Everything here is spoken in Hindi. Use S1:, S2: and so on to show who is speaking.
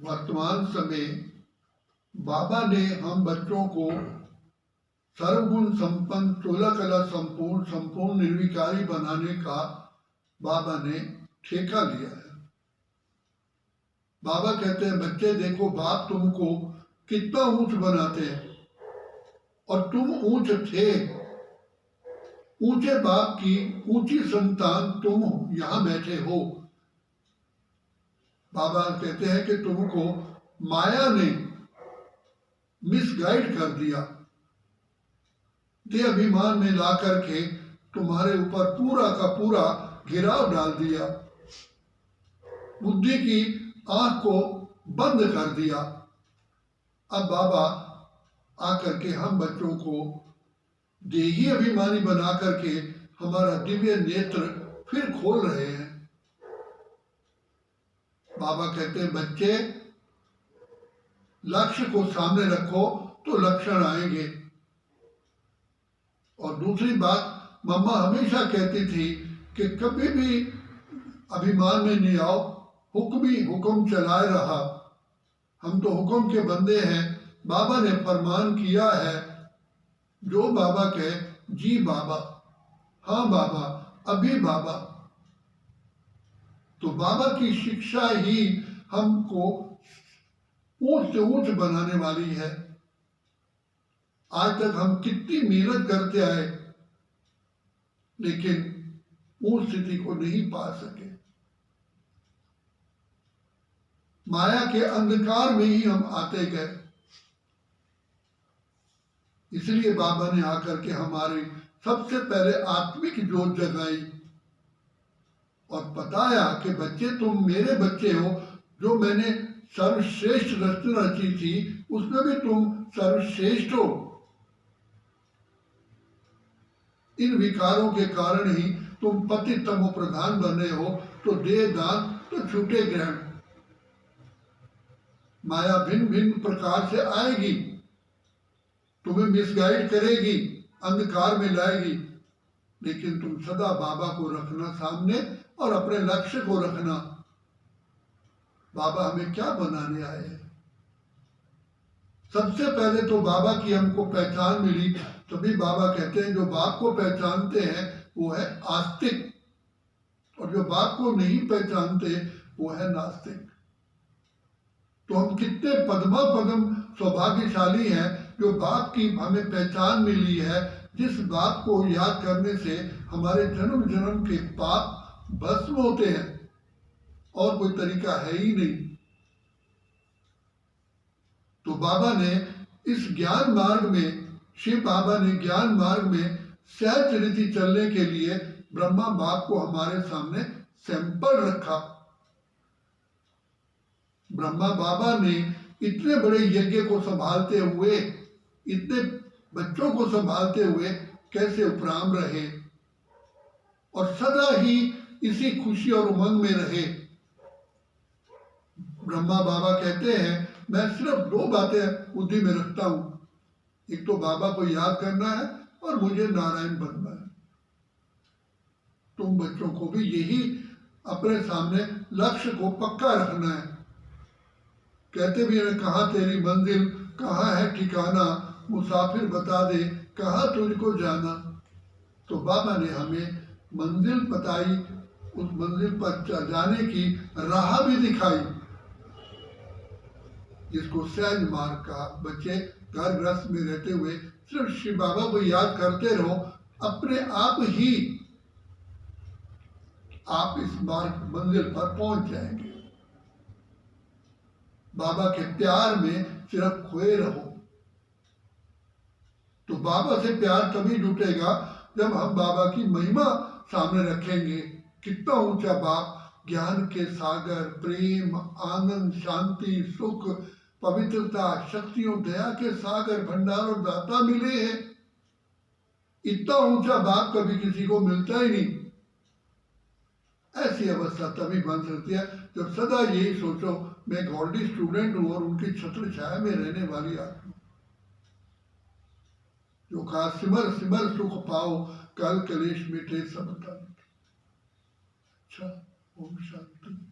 S1: वर्तमान समय बाबा ने हम बच्चों को सर्वगुण संपन्न 16 कला संपूर्ण संपूर्ण निर्विकारी बनाने का बाबा ने ठेका लिया है। बाबा कहते हैं बच्चे देखो बाप तुमको कितना ऊंच बनाते हैं और तुम ऊंच थे। ऊंचे बाप की ऊंची संतान तुम यहां बैठे हो। बाबा कहते हैं कि तुमको माया ने मिसगाइड कर दिया, देह अभिमान में ला करके तुम्हारे ऊपर पूरा का पूरा घिराव डाल दिया, बुद्धि की आंख को बंद कर दिया। अब बाबा आकर के हम बच्चों को देही अभिमानी बना करके हमारा दिव्य नेत्र फिर खोल रहे हैं। बाबा कहते हैं बच्चे लक्ष्य को सामने रखो तो लक्षण आएंगे। और दूसरी बात मम्मा हमेशा कहती थी कि कभी भी अभिमान में नहीं आओ, हुक्म ही हुक्म चलाए रहा। हम तो हुक्म के बंदे हैं। बाबा ने फरमान किया है, जो बाबा कहे जी बाबा, हाँ बाबा, अभी बाबा। तो बाबा की शिक्षा ही हमको ऊंच से ऊंच बनाने वाली है। आज तक हम कितनी मेहनत करते आए लेकिन ऊंच स्थिति को नहीं पा सके। माया के अंधकार में ही हम आते गए। इसलिए बाबा ने आकर के हमारी सबसे पहले आत्मिक जोत जगाई और बताया कि बच्चे तुम मेरे बच्चे हो। जो मैंने सर्वश्रेष्ठ रचना रची थी उसमें भी तुम सर्वश्रेष्ठ हो। इन विकारों के कारण ही तुम पति तमो प्रधान बने हो। तो देह दान तो छूटे ग्रहण। माया भिन्न भिन्न प्रकार से आएगी, तुम्हें मिसगाइड करेगी, अंधकार में लाएगी, लेकिन तुम सदा बाबा को रखना सामने और अपने लक्ष्य को रखना। बाबा हमें क्या बनाने आए हैं? सबसे पहले तो बाबा की हमको पहचान मिली, तभी बाबा कहते हैं जो बाप को पहचानते हैं वो है आस्तिक, और जो बाप को नहीं पहचानते वो है नास्तिक। तो हम कितने पद्मा पदम सौभाग्यशाली हैं जो बाप की हमें पहचान मिली है, जिस बाप को याद करने से हमारे जन्म जन्म के पाप भस्म होते हैं। और कोई तरीका है ही नहीं। तो बाबा ने इस ज्ञान मार्ग में, शिव बाबा ने ज्ञान मार्ग में सहज रीति चलने के लिए ब्रह्मा बाप को हमारे सामने सैंपल रखा। ब्रह्मा बाबा ने इतने बड़े यज्ञ को संभालते हुए, इतने बच्चों को संभालते हुए कैसे उपराम रहे और सदा ही इसी खुशी और उमंग में रहे। ब्रह्मा बाबा कहते हैं मैं सिर्फ 2 बातें बुद्धि में रखता हूं, एक तो बाबा को याद करना है और मुझे नारायण बनना है। तुम बच्चों को भी यही अपने सामने लक्ष्य को पक्का रखना है। कहते भी हैं कहाँ तेरी मंजिल, कहाँ है ठिकाना, मुसाफिर बता दे कहाँ तुझको जाना। तो बाबा ने हमें मंजिल बताई, उस मंजिल पर जाने की राह भी दिखाई, जिसको सहज मार्ग का। बच्चे घर ग्रस्त में रहते हुए सिर्फ शिव बाबा को याद करते रहो, अपने आप ही आप इस मार्ग मंजिल पर पहुंच जाएंगे। बाबा के प्यार में सिर्फ खोए रहो। तो बाबा से प्यार तभी जुटेगा जब हम बाबा की महिमा सामने रखेंगे। कितना ऊंचा बाप, ज्ञान के सागर, प्रेम, आनंद, शांति, सुख, पवित्रता, शक्तियों, दया के सागर, भंडार और दाता मिले हैं। इतना ऊंचा बाप कभी किसी को मिलता ही नहीं। ऐसी अवस्था तभी बन सकती है जब सदा यही सोचो मैं गॉडी स्टूडेंट हूं और उनकी छत्र छाया में रहने वाली आत्मा। जो कहा सिमर सिमर सुख पाओ, कल कलेश मिटे सब तन। अच्छा, ओम शांति।